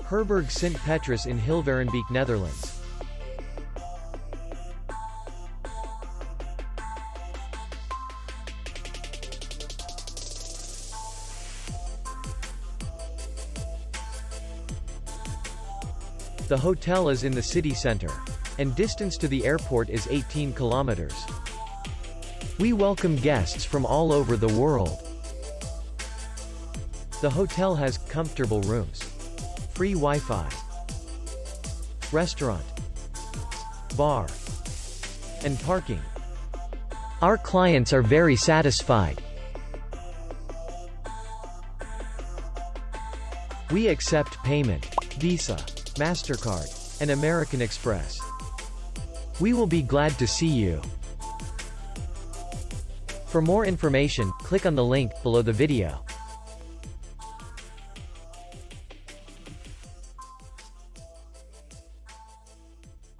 Herberg Sint Petrus in Hilvarenbeek, Netherlands. The hotel is in the city center, and distance to the airport is 18 kilometers. We welcome guests from all over the world. The hotel has comfortable rooms, free Wi-Fi, restaurant, bar, and parking. Our clients are very satisfied. We accept payment, Visa, MasterCard, and American Express. We will be glad to see you. For more information, click on the link below the video.